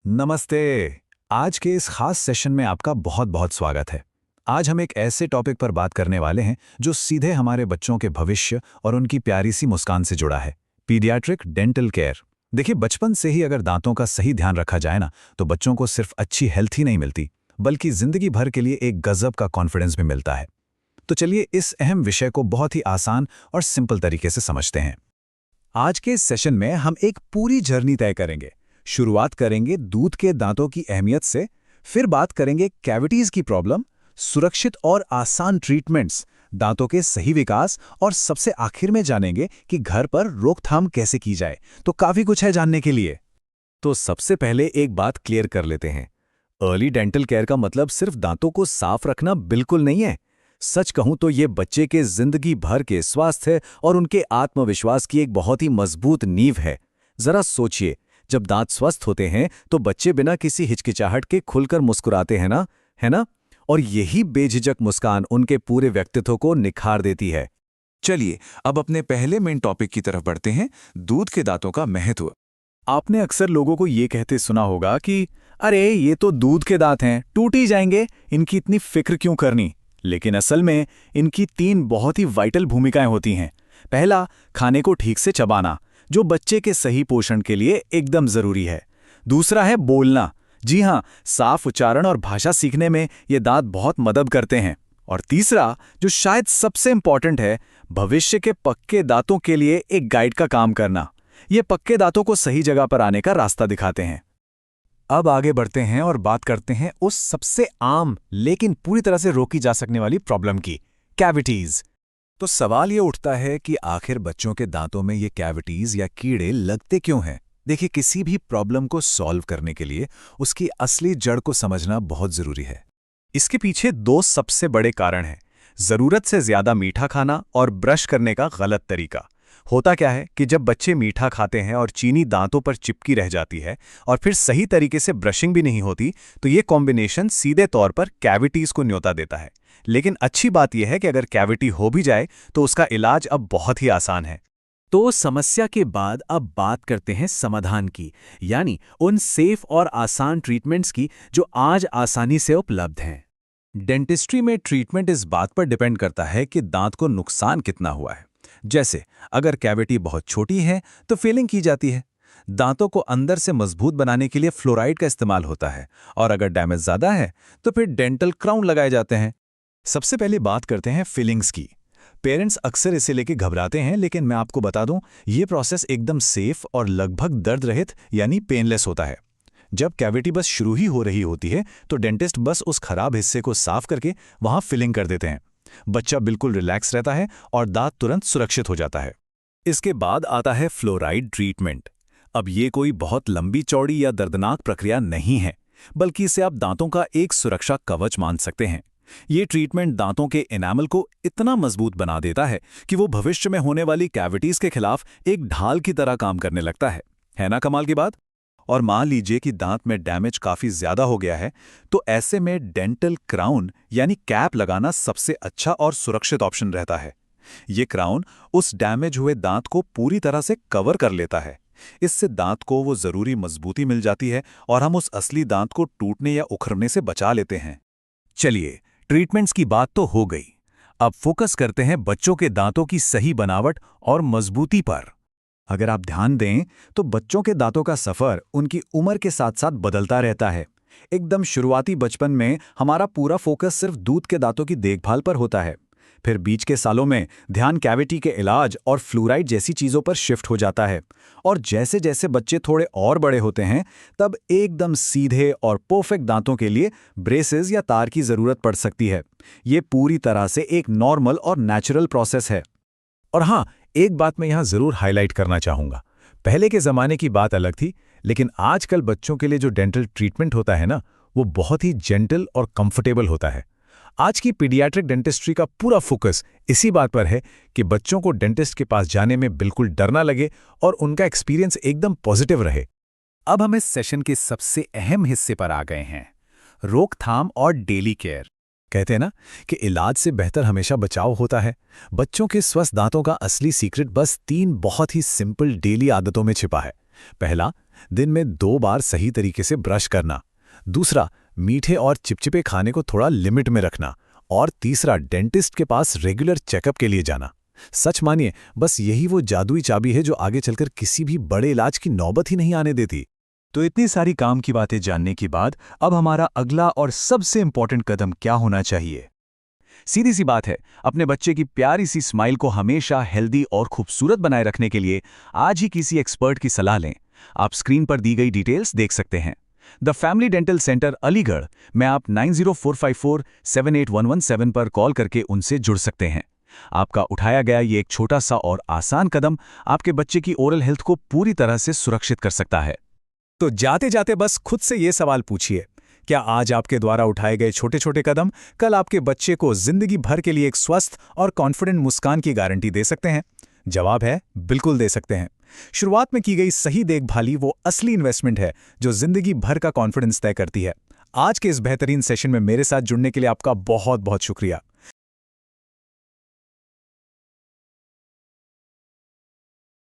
नमस्ते। आज के इस खास सेशन में आपका बहुत बहुत स्वागत है। आज हम एक ऐसे टॉपिक पर बात करने वाले हैं जो सीधे हमारे बच्चों के भविष्य और उनकी प्यारी सी मुस्कान से जुड़ा है, पीडियाट्रिक डेंटल केयर। देखिए, बचपन से ही अगर दांतों का सही ध्यान रखा जाए ना, तो बच्चों को सिर्फ अच्छी हेल्थ ही नहीं मिलती, बल्कि जिंदगी भर के लिए एक गजब का कॉन्फिडेंस भी मिलता है। तो चलिए इस अहम विषय को बहुत ही आसान और सिंपल तरीके से समझते हैं। आज के इस सेशन में हम एक पूरी जर्नी तय करेंगे। शुरुआत करेंगे दूध के दांतों की अहमियत से, फिर बात करेंगे कैविटीज की प्रॉब्लम, सुरक्षित और आसान ट्रीटमेंट्स, दांतों के सही विकास और सबसे आखिर में जानेंगे कि घर पर रोकथाम कैसे की जाए। तो काफी कुछ है जानने के लिए। तो सबसे पहले एक बात क्लियर कर लेते हैं। अर्ली डेंटल केयर का मतलब सिर्फ दांतों को साफ रखना बिल्कुल नहीं है। सच कहूं तो ये बच्चे के जिंदगी भर के स्वास्थ्य और उनके आत्मविश्वास की एक बहुत ही मजबूत नींव है। जरा सोचिए, जब दांत स्वस्थ होते हैं तो बच्चे बिना किसी हिचकिचाहट के खुलकर मुस्कुराते हैं ना, है ना? और यही बेझिझक मुस्कान उनके पूरे व्यक्तित्व को निखार देती है। चलिए अब अपने पहले मेन टॉपिक की तरफ बढ़ते हैं, दूध के दांतों का महत्व। आपने अक्सर लोगों को ये कहते सुना होगा कि अरे ये तो दूध के दांत हैं, टूट ही जाएंगे, इनकी इतनी फिक्र क्यों करनी। लेकिन असल में इनकी 3 बहुत ही वाइटल भूमिकाएं होती हैं। पहला, खाने को ठीक से चबाना, जो बच्चे के सही पोषण के लिए एकदम जरूरी है। दूसरा है बोलना। जी हाँ, साफ उच्चारण और भाषा सीखने में ये दांत बहुत मदद करते हैं। और तीसरा, जो शायद सबसे इंपॉर्टेंट है, भविष्य के पक्के दांतों के लिए एक गाइड का काम करना। ये पक्के दांतों को सही जगह पर आने का रास्ता दिखाते हैं। अब आगे बढ़ते हैं और बात करते हैं उस सबसे आम लेकिन पूरी तरह से रोकी जा सकने वाली प्रॉब्लम की, कैविटीज। तो सवाल ये उठता है कि आखिर बच्चों के दांतों में ये कैविटीज या कीड़े लगते क्यों हैं? देखिए, किसी भी प्रॉब्लम को सॉल्व करने के लिए उसकी असली जड़ को समझना बहुत जरूरी है। इसके पीछे 2 सबसे बड़े कारण हैं। जरूरत से ज्यादा मीठा खाना और ब्रश करने का गलत तरीका। होता क्या है कि जब बच्चे मीठा खाते हैं और चीनी दांतों पर चिपकी रह जाती है और फिर सही तरीके से ब्रशिंग भी नहीं होती, तो ये कॉम्बिनेशन सीधे तौर पर कैविटीज को न्योता देता है। लेकिन अच्छी बात यह है कि अगर कैविटी हो भी जाए तो उसका इलाज अब बहुत ही आसान है। तो समस्या के बाद अब बात करते हैं समाधान की, यानी उन सेफ और आसान ट्रीटमेंट्स की जो आज आसानी से उपलब्ध हैं। डेंटिस्ट्री में ट्रीटमेंट इस बात पर डिपेंड करता है कि दांत को नुकसान कितना हुआ है। जैसे अगर कैविटी बहुत छोटी है तो फिलिंग की जाती है। दांतों को अंदर से मजबूत बनाने के लिए फ्लोराइड का इस्तेमाल होता है। और अगर डैमेज ज्यादा है तो फिर डेंटल क्राउन लगाए जाते हैं। सबसे पहले बात करते हैं फिलिंग्स की। पेरेंट्स अक्सर इसे लेके घबराते हैं, लेकिन मैं आपको बता दूं, ये प्रोसेस एकदम सेफ और लगभग दर्द रहित यानी पेनलेस होता है। जब कैविटी बस शुरू ही हो रही होती है तो डेंटिस्ट बस उस खराब हिस्से को साफ करके वहां फिलिंग कर देते हैं। बच्चा बिल्कुल रिलैक्स रहता है और दांत तुरंत सुरक्षित हो जाता है। इसके बाद आता है फ्लोराइड ट्रीटमेंट। अब ये कोई बहुत लंबी चौड़ी या दर्दनाक प्रक्रिया नहीं है, बल्कि इसे आप दांतों का एक सुरक्षा कवच मान सकते हैं। ये ट्रीटमेंट दांतों के एनामल को इतना मजबूत बना देता है कि वो भविष्य में होने वाली कैविटीज के खिलाफ एक ढाल की तरह काम करने लगता है ना कमाल की बात? और मान लीजिए कि दांत में डैमेज काफी ज्यादा हो गया है, तो ऐसे में डेंटल क्राउन यानी कैप लगाना सबसे अच्छा और सुरक्षित ऑप्शन रहता है। ये क्राउन उस डैमेज हुए दांत को पूरी तरह से कवर कर लेता है। इससे दांत को वो जरूरी मजबूती मिल जाती है और हम उस असली दांत को टूटने या उखड़ने से बचा लेते हैं। चलिए, ट्रीटमेंट्स की बात तो हो गई। अब फोकस करते हैं बच्चों के दांतों की सही बनावट और मजबूती पर। अगर आप ध्यान दें तो बच्चों के दांतों का सफर उनकी उम्र के साथ साथ बदलता रहता है। एकदम शुरुआती बचपन में हमारा पूरा फोकस सिर्फ दूध के दांतों की देखभाल पर होता है। फिर बीच के सालों में ध्यान कैविटी के इलाज और फ्लूराइड जैसी चीजों पर शिफ्ट हो जाता है। और जैसे जैसे बच्चे थोड़े और बड़े होते हैं, तब एकदम सीधे और परफेक्ट दांतों के लिए ब्रेसेस या तार की जरूरत पड़ सकती है। ये पूरी तरह से एक नॉर्मल और नेचुरल प्रोसेस है। और हाँ, एक बात मैं यहां जरूर हाईलाइट करना चाहूंगा। पहले के जमाने की बात अलग थी, लेकिन आजकल बच्चों के लिए जो डेंटल ट्रीटमेंट होता है ना, वो बहुत ही जेंटल और कंफर्टेबल होता है। आज की पीडियाट्रिक डेंटिस्ट्री का पूरा फोकस इसी बात पर है कि बच्चों को डेंटिस्ट के पास जाने में बिल्कुल डर ना लगे और उनका एक्सपीरियंस एकदम पॉजिटिव रहे। अब हम इस सेशन के सबसे अहम हिस्से पर आ गए हैं, रोकथाम और डेली केयर। कहते हैं ना कि इलाज से बेहतर हमेशा बचाव होता है। बच्चों के स्वस्थ दांतों का असली सीक्रेट बस 3 बहुत ही सिंपल डेली आदतों में छिपा है। पहला, दिन में 2 बार सही तरीके से ब्रश करना। दूसरा, मीठे और चिपचिपे खाने को थोड़ा लिमिट में रखना। और तीसरा, डेंटिस्ट के पास रेगुलर चेकअप के लिए जाना। सच मानिए, बस यही वो जादुई चाबी है जो आगे चलकर किसी भी बड़े इलाज की नौबत ही नहीं आने देती। तो इतनी सारी काम की बातें जानने के बाद अब हमारा अगला और सबसे इंपॉर्टेंट कदम क्या होना चाहिए? सीधी सी बात है, अपने बच्चे की प्यारी सी स्माइल को हमेशा हेल्दी और खूबसूरत बनाए रखने के लिए आज ही किसी एक्सपर्ट की सलाह लें। आप स्क्रीन पर दी गई डिटेल्स देख सकते हैं। The family dental centre Aligarh में आप 9045478117 पर कॉल करके उनसे जुड़ सकते हैं। आपका उठाया गया ये एक छोटा सा और आसान कदम आपके बच्चे की ओरल हेल्थ को पूरी तरह से सुरक्षित कर सकता है। तो जाते जाते बस खुद से ये सवाल पूछिए, क्या आज आपके द्वारा उठाए गए छोटे छोटे कदम कल आपके बच्चे को जिंदगी भर के लिए एक स्वस्थ और कॉन्फिडेंट मुस्कान की गारंटी दे सकते हैं? जवाब है, बिल्कुल दे सकते हैं। शुरुआत में की गई सही देखभाली वो असली इन्वेस्टमेंट है जो जिंदगी भर का कॉन्फिडेंस तय करती है। आज के इस बेहतरीन सेशन में मेरे साथ जुड़ने के लिए आपका बहुत बहुत शुक्रिया।